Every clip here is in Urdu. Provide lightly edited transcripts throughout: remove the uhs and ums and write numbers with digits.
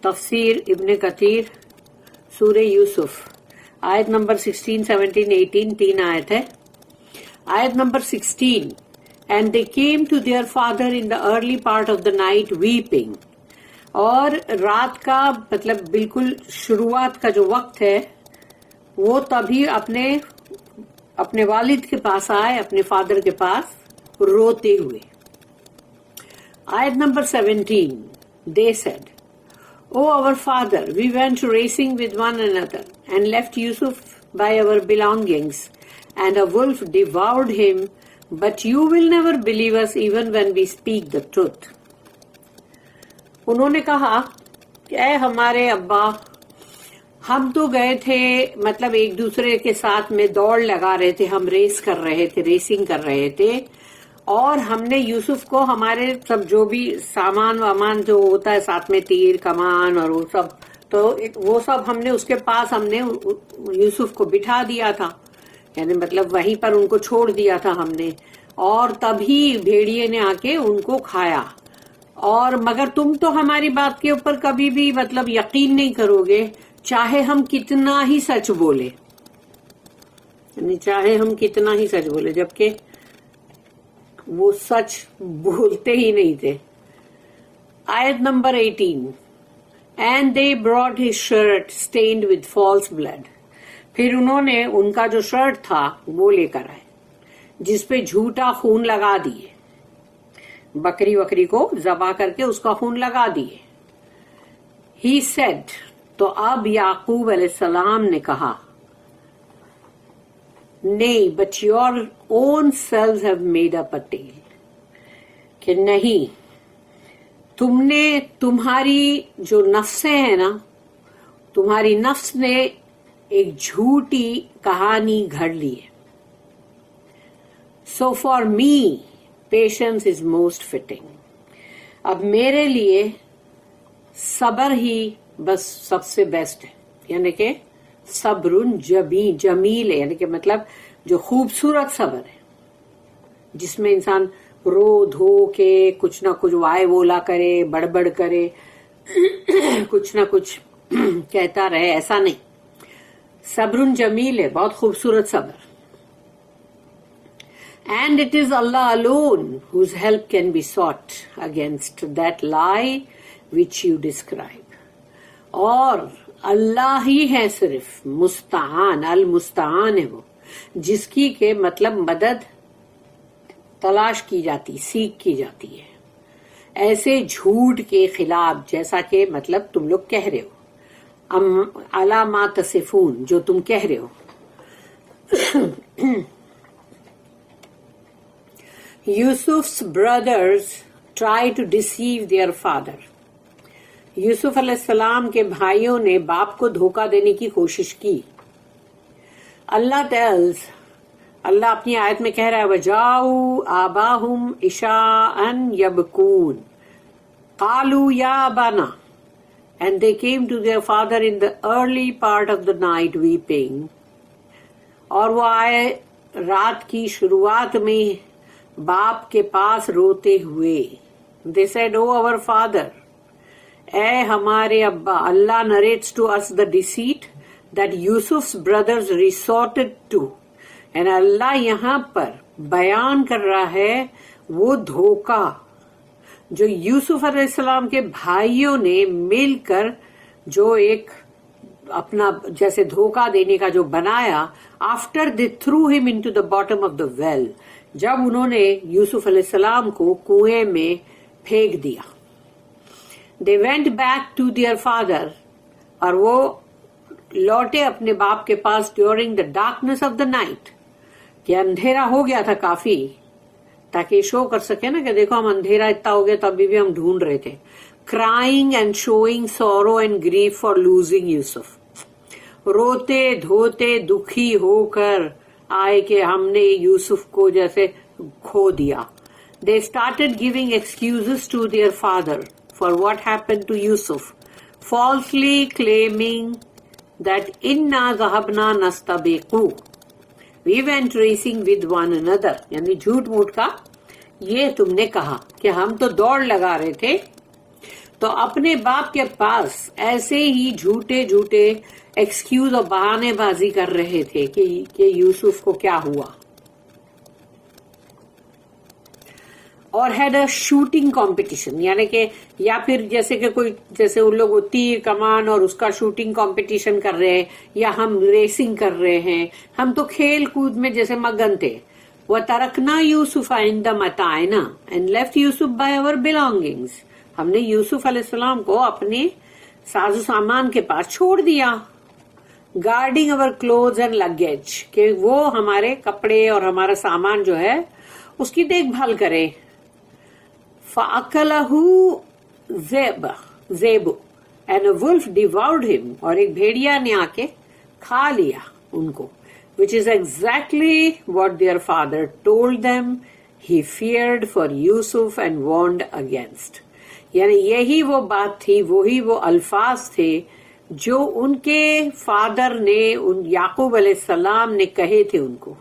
تفسیر ابن کثیر سورہ یوسف آیت نمبر 16, 17, 18 تین آیت ہے. آیت number 16 And they came to their father in the early part of the night weeping. اور رات کا مطلب بالکل شروعات کا جو وقت ہے وہ تبھی اپنے والد کے پاس آئے, اپنے فادر کے پاس روتے ہوئے. آیت number 17 They said, O our father, we went racing with one another and left Yusuf by our belongings, and a wolf devoured him, but you will never believe us even when we speak the truth. انہوں نے کہا کہ اے ہمارے ابا, ہم تو گئے تھے مطلب ایک دوسرے کے ساتھ میں دوڑ لگا رہے تھے, ہم ریس کر رہے تھے, ریسنگ کر رہے تھے, اور ہم نے یوسف کو ہمارے سب جو بھی سامان وامان جو ہوتا ہے ساتھ میں تیر کمان اور وہ سب, تو وہ سب ہم نے اس کے پاس ہم نے یوسف کو بٹھا دیا تھا, یعنی مطلب وہیں پر ان کو چھوڑ دیا تھا ہم نے, اور تبھی بھیڑیے نے آ کے ان کو کھایا. اور مگر تم تو ہماری بات کے اوپر کبھی بھی مطلب یقین نہیں کرو گے چاہے ہم کتنا ہی سچ بولے, یعنی چاہے ہم کتنا ہی سچ بولے, جبکہ وہ سچ بولتے ہی نہیں تھے. آیت number 18 And they brought his shirt stained with false blood. پھر انہوں نے ان کا جو شرٹ تھا وہ لے کر آئے جس پہ جھوٹا خون لگا دیے, بکری وکری کو ذبح کر کے اس کا خون لگا دیے. He said, تو اب یعقوب علیہ السلام نے کہا, نہیں, but your own selves have made up a tale. کہ نہیں, تم نے تمہاری جو نفسیں ہیں نا, تمہاری نفس نے ایک جھوٹی کہانی گھڑ لی ہے. So for me, patience is most fitting. اب میرے لیے صبر ہی بس سب سے بیسٹ ہے, یعنی کہ صبر جمیل ہے, یعنی کہ مطلب جو خوبصورت صبر ہے جس میں انسان رو دھو کے کچھ نہ کچھ وائے وولا کرے, بڑبڑ کرے, کچھ نہ کچھ کہتا رہے, ایسا نہیں. صبر جمیل ہے, بہت خوبصورت صبر. And it is Allah alone whose help can be sought against that lie which you describe. اور اللہ ہی ہے صرف مستعان, المستعان ہے وہ جس کی کہ مطلب مدد تلاش کی جاتی, سیکھ کی جاتی ہے ایسے جھوٹ کے خلاف جیسا کہ مطلب تم لوگ کہہ رہے ہو, علی ما تصفون, جو تم کہہ رہے ہو. Yusuf's brothers tried to deceive their father. یوسف علیہ السلام کے بھائیوں نے باپ کو دھوکہ دینے کی کوشش کی. اللہ tells, اللہ اپنی آیت میں کہہ رہا ہے, وَجَاءُوا آبَاهُمْ عِشَاءً يَبْكُونَ قَالُوا يَا أَبَانَا And they came to their father in the early part of the night weeping. اور وہ آئے رات کی شروعات میں باپ کے پاس روتے ہوئے. They said, O our father, اے ہمارے ابا. اللہ narrates to us the deceit that Yusuf's brothers resorted to. And اللہ یہاں پر بیان کر رہا ہے وہ دھوکہ جو یوسف علیہ السلام کے بھائیوں نے مل کر جو ایک اپنا جیسے دھوکہ دینے کا جو بنایا. After they threw him into the bottom of the well, جب انہوں نے یوسف علیہ السلام کو کنویں میں پھینک دیا. They went back to their father, اور وہ لوٹے اپنے باپ کے پاس during the darkness of the night, کہ اندھیرا ہو گیا تھا کافی, تاکہ شو کر سکے نا کہ دیکھو ہم اندھیرا اتنا ہو گیا تو ابھی بھی ہم ڈھونڈ رہے تھے. Crying and showing sorrow and grief for losing Yusuf. روتے دھوتے دکھی ہو کر آئے کہ ہم نے یوسف کو جیسے کھو دیا. They started giving excuses to their father for what happened to Yusuf, falsely claiming that inna zahabna nastabiqu, we went racing with one another. یعنی جھوٹ موٹ کا یہ تم نے کہا کہ ہم تو دوڑ لگا رہے تھے تو اپنے باپ کے پاس ایسے ہی جھوٹے جھوٹے ایکسکیوز اور بہانے بازی کر رہے تھے کہ یوسف کو کیا ہوا. اور ہیڈ اے شوٹنگ کمپٹیشن، یعنی کہ یا پھر جیسے کہ کوئی جیسے ان لوگ تیر کمان اور اس کا شوٹنگ کمپٹیشن کر رہے ہیں، یا ہم ریسنگ کر رہے ہیں، ہم تو کھیل کود میں جیسے مگن تھے. وَتَرَكْنَا يُوسُفَ عِنْدَ مَتَاعِنَا and left Yusuf by our belongings. ہم نے یوسف علیہ السلام کو اپنے ساز و سامان کے پاس چھوڑ دیا. Guarding our clothes and luggage، کہ وہ ہمارے کپڑے اور ہمارا سامان جو ہے اس کی دیکھ بھال کرے. فَأَكَلَهُ ذِئْبٌ and a wolf devoured him، اور ایک بھیڑیا نے آ کے کھا لیا ان کو. which is exactly what their father told them he feared for Yusuf and warned against. یعنی یہی وہ بات تھی، وہی وہ الفاظ تھے جو ان کے فادر نے، ان یعقوب علیہ السلام نے کہے تھے ان کو،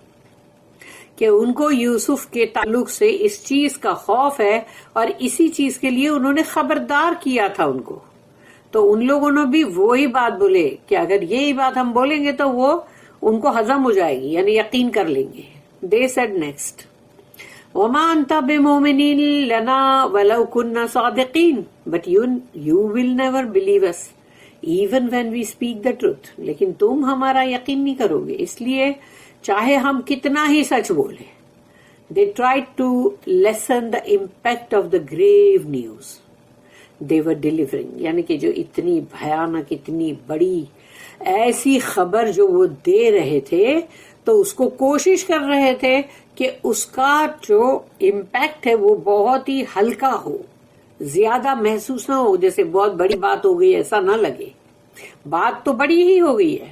کہ ان کو یوسف کے تعلق سے اس چیز کا خوف ہے، اور اسی چیز کے لیے انہوں نے خبردار کیا تھا ان کو. تو ان لوگوں نے بھی وہی بات بولے کہ اگر یہی بات ہم بولیں گے تو وہ ان کو ہضم ہو جائے گی، یعنی یقین کر لیں گے. They said next, وَمَا أَنْتَ بِمُؤْمِنٍ لَنَا وَلَوْ كُنَّا صَادِقِينَ but you will never believe us even when we speak the truth. لیکن تم ہمارا یقین نہیں کرو گے اس لیے چاہے ہم کتنا ہی سچ بولیں. They tried to lessen the impact of the grave news they were delivering، یعنی کہ جو اتنی بھیانک، اتنی بڑی ایسی خبر جو وہ دے رہے تھے، تو اس کو کوشش کر رہے تھے کہ اس کا جو امپیکٹ ہے وہ بہت ہی ہلکا ہو، زیادہ محسوس نہ ہو، جیسے بہت بڑی بات ہو گئی ایسا نہ لگے. بات تو بڑی ہی ہو گئی ہے.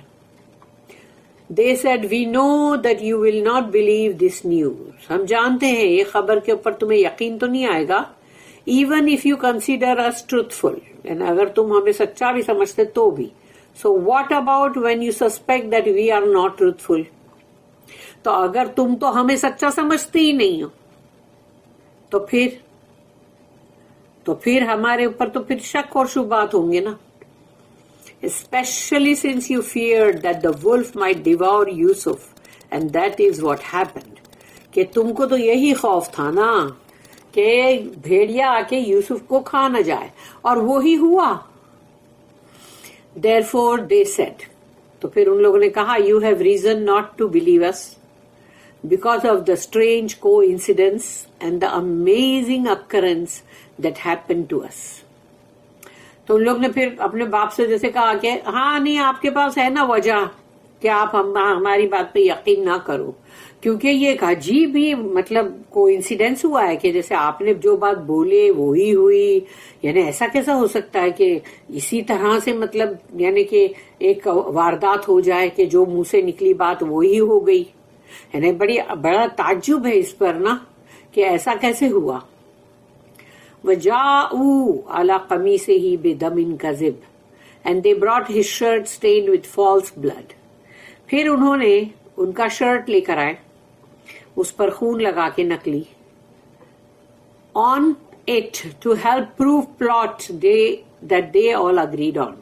They said, we know that you will not believe this news. ہم جانتے ہیں یہ خبر کے اوپر تمہیں یقین تو نہیں آئے گا. Even if you consider us truthful، یعنی اگر تم ہمیں سچا بھی سمجھتے تو بھی. So what about when you suspect that we are not truthful؟ تو اگر تم تو ہمیں سچا سمجھتے ہی نہیں ہو تو پھر ہمارے اوپر تو پھر شک اور شبہات ہوں گے نا. Especially since you feared that the wolf might devour Yusuf and that is what happened. کہ تم کو تو یہی خوف تھا نا کہ بھیڑیا آ کے یوسف کو کھا نہ جائے، اور وہی ہوا. Therefore they said، تو پھر ان لوگوں نے کہا you have reason not to believe us because of the strange coincidence and the amazing occurrence that happened to us. تو ان لوگ نے پھر اپنے باپ سے جیسے کہا کہ ہاں نہیں، آپ کے پاس ہے نا وجہ کہ آپ ہماری بات پہ یقین نہ کرو، کیونکہ یہ ایک عجیب ہی مطلب کوئنسیڈنس ہوا ہے کہ جیسے آپ نے جو بات بولے وہی ہوئی. یعنی ایسا کیسا ہو سکتا ہے کہ اسی طرح سے مطلب یعنی کہ ایک واردات ہو جائے کہ جو منہ سے نکلی بات وہی ہو گئی. یعنی بڑا تعجب ہے اس پر نا کہ ایسا کیسے ہوا. وَجَاءُوا عَلَى قَمِيصِهِ بِدَمٍ كَذِبٍ and they brought his shirt stained with false blood. پھر انہوں نے ان کا شرٹ لے کر آئے، اس پر خون لگا کے نکلی. On it to help prove plot that they all agreed on.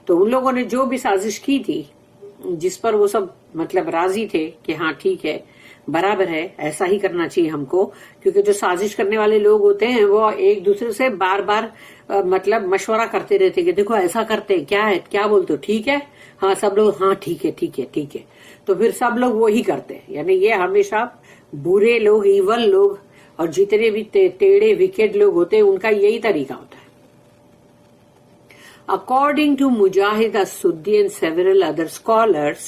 تو ان لوگوں نے جو بھی سازش کی تھی جس پر وہ سب مطلب راضی تھے کہ ہاں ٹھیک ہے، برابر ہے، ایسا ہی کرنا چاہیے ہم کو، کیونکہ جو سازش کرنے والے لوگ ہوتے ہیں وہ ایک دوسرے سے بار بار مطلب مشورہ کرتے رہتے کہ دیکھو ایسا کرتے، کیا ہے، کیا بولتے ہو، ٹھیک ہے، ہاں سب لوگ ہاں ٹھیک ہے ٹھیک ہے ٹھیک ہے، تو پھر سب لوگ وہی کرتے ہیں. یعنی یہ ہمیشہ برے لوگ، ایول لوگ اور جتنے بھی ٹیڑے وکٹ لوگ ہوتے ہیں ان کا یہی طریقہ ہوتا ہے. According to Mujahid as-Suddi and several other scholars،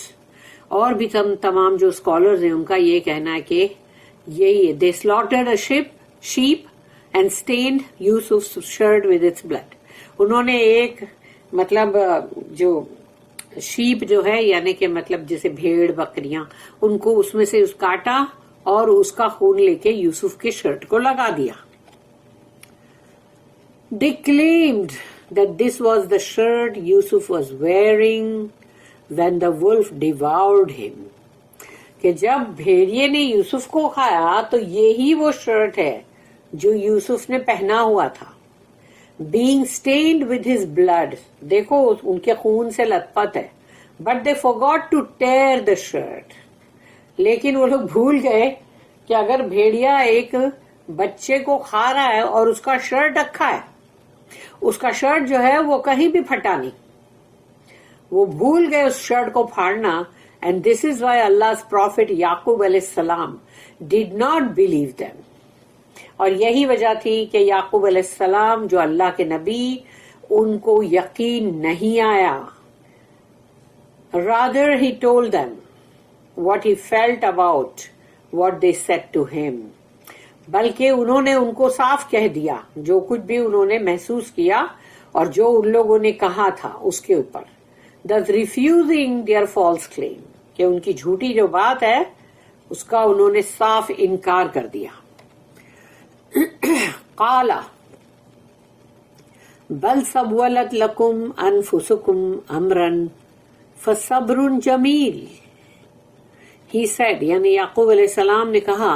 اور بھی تمام جو اسکالرز ہیں ان کا یہ کہنا ہے کہ یہی ہے. They slaughtered a sheep and stained Yusuf's shirt with its blood. انہوں نے ایک مطلب جو شیپ جو ہے یعنی کہ مطلب جیسے بھیڑ بکریاں، ان کو اس میں سے کاٹا اور اس کا خون لے کے یوسف کے شرٹ کو لگا دیا. They claimed that this was the shirt Yusuf was wearing when the wolf devoured him. کہ جب بھیڑیے نے یوسف کو کھایا تو یہی وہ شرٹ ہے جو یوسف نے پہنا ہوا تھا. being stained with his blood. دیکھو ان کے خون سے لت پت ہے. But they forgot to tear the shirt. لیکن وہ لوگ بھول گئے کہ اگر بھیڑیا ایک بچے کو کھا رہا ہے اور اس کا شرٹ رکھا ہے, اس کا شرٹ جو ہے وہ کہیں بھی پھٹا نہیں. وہ بھول گئے اس شرٹ کو پھاڑنا. And this is why Allah's prophet Yaqub علیہ السلام did not believe them. اور یہی وجہ تھی کہ یعقوب علیہ السلام جو اللہ کے نبی, ان کو یقین نہیں آیا. Rather he told them what he felt about what they said to him. بلکہ انہوں نے ان کو صاف کہہ دیا جو کچھ بھی انہوں نے محسوس کیا اور جو ان لوگوں نے کہا تھا اس کے اوپر. Thus refusing their false claim, کہ ان کی جھوٹی جو بات ہے اس کا انہوں نے صاف انکار کر دیا. قال بل سولت لکم انفسکم امرا فصبر جمیل. He said, یعنی یعقوب علیہ السلام نے کہا,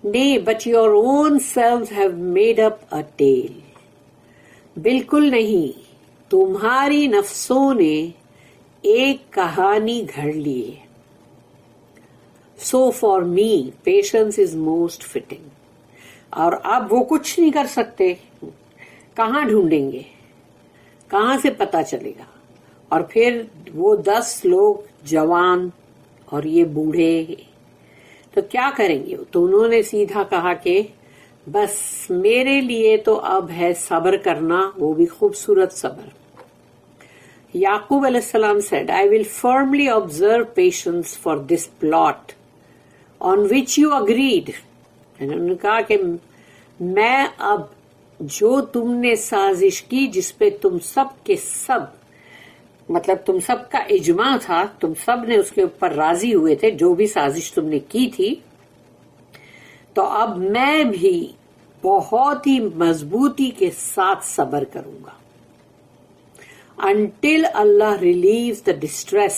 Nay, but your own selves have made up a tale. بالکل نہیں, تمہاری نفسوں نے ایک کہانی گھڑ لی ہے. So for me, patience is most fitting. اور اب وہ کچھ نہیں کر سکتے, کہاں ڈھونڈیں گے, کہاں سے پتا چلے گا. اور پھر وہ 10 لوگ جوان اور یہ بوڑھے, تو کیا کریں گے. تو انہوں نے سیدھا کہا کہ بس میرے لیے تو اب ہے صبر کرنا, وہ بھی خوبصورت صبر. یعقوب علیہ السلام said, I will firmly observe patience for this plot on which you agreed. انہوں نے کہا کہ میں اب جو تم نے سازش کی, جس پہ تم سب کے سب, مطلب تم سب کا اجماع تھا, تم سب نے اس کے اوپر راضی ہوئے تھے, جو بھی سازش تم نے کی تھی, تو اب میں بھی بہت ہی مضبوطی کے ساتھ صبر کروں گا. Until Allah relieves the distress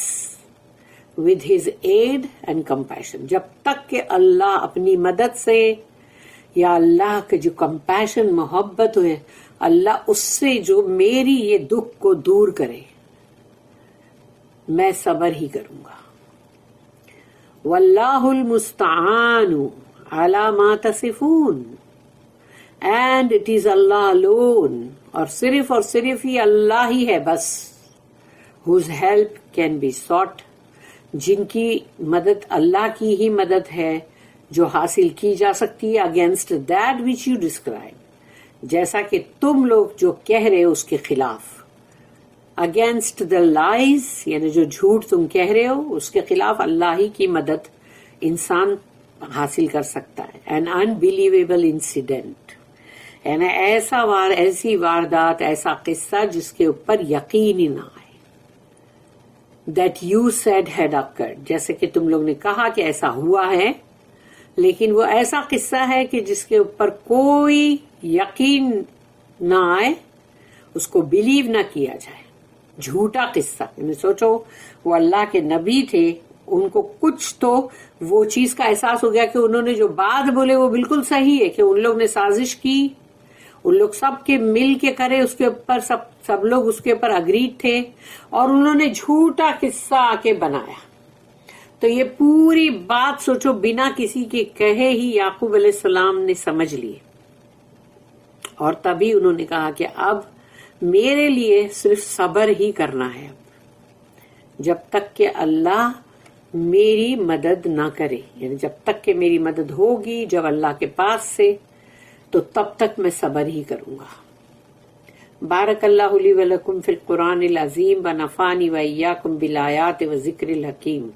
with his aid and compassion. جب تک کہ اللہ اپنی مدد سے, یا اللہ کے جو compassion محبت ہوئے, اللہ اس سے جو میری یہ دکھ کو دور کرے, میں صبر ہی کروں گا. واللہ المستعان علی ما تصفون. And it is Allah alone, اور صرف ہی اللہ ہی ہے بس, whose help can be sought, جن کی مدد اللہ کی ہی مدد ہے جو حاصل کی جا سکتی ہے, against that which you describe, جیسا کہ تم لوگ جو کہہ رہے ہو اس کے خلاف. against the lies, یعنی جو جھوٹ تم کہہ رہے ہو اس کے خلاف اللہ ہی کی مدد انسان حاصل کر سکتا ہے. an unbelievable incident, یعنی ایسی واردات, ایسا قصہ جس کے اوپر یقین ہی نہ آئے. that you said had occurred, جیسے کہ تم لوگ نے کہا کہ ایسا ہوا ہے, لیکن وہ ایسا قصہ ہے کہ جس کے اوپر کوئی یقین نہ آئے, اس کو بلیو نہ کیا جائے. جھوٹا قصہ, یعنی سوچو وہ اللہ کے نبی تھے, ان کو کچھ تو وہ چیز کا احساس ہو گیا کہ انہوں نے جو بات بولے وہ بالکل صحیح ہے, کہ ان لوگ نے سازش کی, ان لوگ سب کے مل کے کرے, اس کے اوپر سب لوگ اس کے اوپر اگریڈ تھے, اور انہوں نے جھوٹا قصہ آ کے بنایا. تو یہ پوری بات سوچو بنا کسی کے کہے ہی یعقوب علیہ السلام نے سمجھ لی, اور تبھی انہوں نے کہا کہ اب میرے لیے صرف صبر ہی کرنا ہے, جب تک کہ اللہ میری مدد نہ کرے, یعنی جب تک کہ میری مدد ہوگی جب اللہ کے پاس سے, تو تب تک میں صبر ہی کروں گا. بارک اللہ لی و لکم فی القرآن العظیم و نفعنی و ایاکم بالآیات و ذکر الحکیم.